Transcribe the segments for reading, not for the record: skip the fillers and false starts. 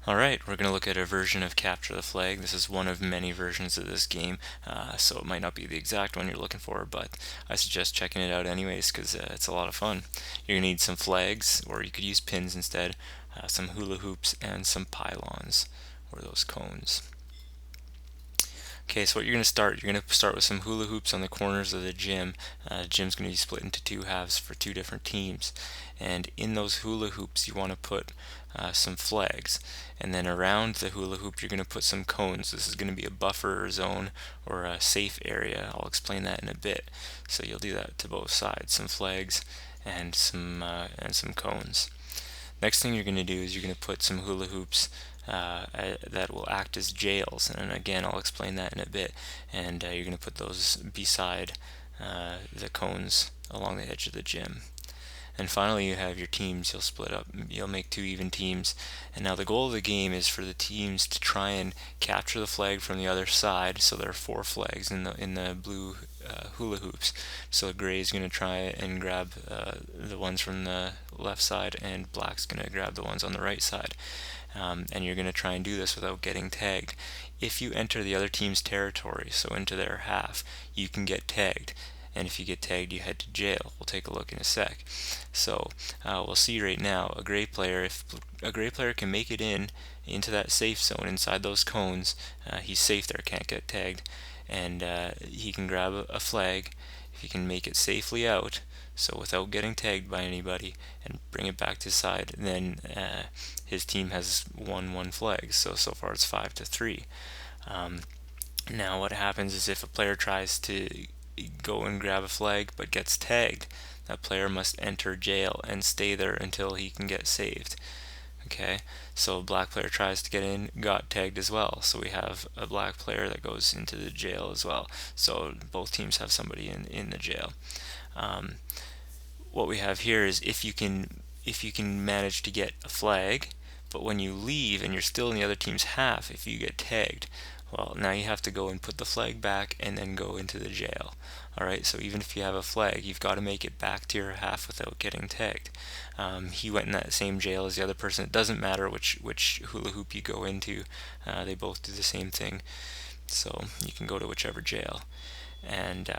Alright, we're going to look at a version of Capture the Flag. This is one of many versions of this game, so it might not be the exact one you're looking for, but I suggest checking it out anyways because it's a lot of fun. You're going to need some flags, or you could use pins instead, some hula hoops, and some pylons, or those cones. Okay, so what you're going to start with some hula hoops on the corners of the gym. The gym's going to be split into two halves for two different teams. And in those hula hoops, you want to put some flags. And then around the hula hoop, you're going to put some cones. This is going to be a buffer zone or a safe area. I'll explain that in a bit. So you'll do that to both sides, some flags and some cones. Next thing you're going to do is you're going to put some hula hoops that will act as jails, and again I'll explain that in a bit. And you're going to put those beside the cones along the edge of the gym. And finally you have your teams. You'll split up, you'll make two even teams, and now the goal of the game is for the teams to try and capture the flag from the other side. So there are four flags in the blue hula hoops. So gray is going to try and grab the ones from the left side, and black's going to grab the ones on the right side. And you're going to try and do this without getting tagged. If you enter the other team's territory, so into their half, you can get tagged. And if you get tagged, you head to jail. We'll take a look in a sec. So we'll see right now, if a gray player can make it into that safe zone inside those cones, he's safe there, can't get tagged, and he can grab a flag. If he can make it safely out, so without getting tagged by anybody, and bring it back to his side, then his team has won one flag. So far it's 5-3. Now what happens is if a player tries to go and grab a flag but gets tagged, that player must enter jail and stay there until he can get saved. Okay, so a black player tries to get in, got tagged as well, so we have a black player that goes into the jail as well. So both teams have somebody in the jail. What we have here is if you can manage to get a flag, but when you leave and you're still in the other team's half, if you get tagged, well, now you have to go and put the flag back and then go into the jail. Alright, so even if you have a flag, you've got to make it back to your half without getting tagged. He went in that same jail as the other person. It doesn't matter which hula hoop you go into, they both do the same thing. So you can go to whichever jail. And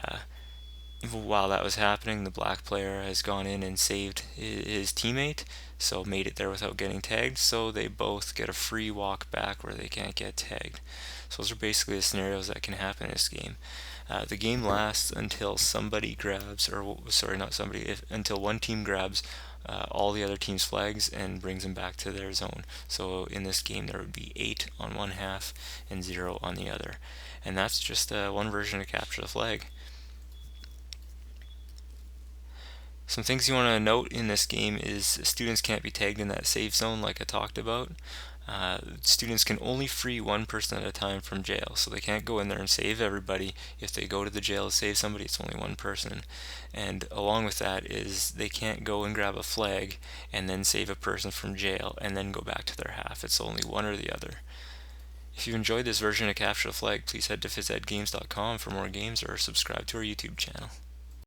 while that was happening, the black player has gone in and saved his teammate, so made it there without getting tagged, so they both get a free walk back where they can't get tagged. So those are basically the scenarios that can happen in this game. The game lasts until somebody grabs, or sorry, not somebody, until one team grabs all the other team's flags and brings them back to their zone. So in this game there would be 8 on one half and 0 on the other. And that's just one version of Capture the Flag. Some things you want to note in this game is students can't be tagged in that safe zone like I talked about. Students can only free one person at a time from jail, so they can't go in there and save everybody. If they go to the jail to save somebody, it's only one person. And along with that is they can't go and grab a flag and then save a person from jail and then go back to their half. It's only one or the other. If you enjoyed this version of Capture the Flag, please head to PhysEdGames.com for more games or subscribe to our YouTube channel.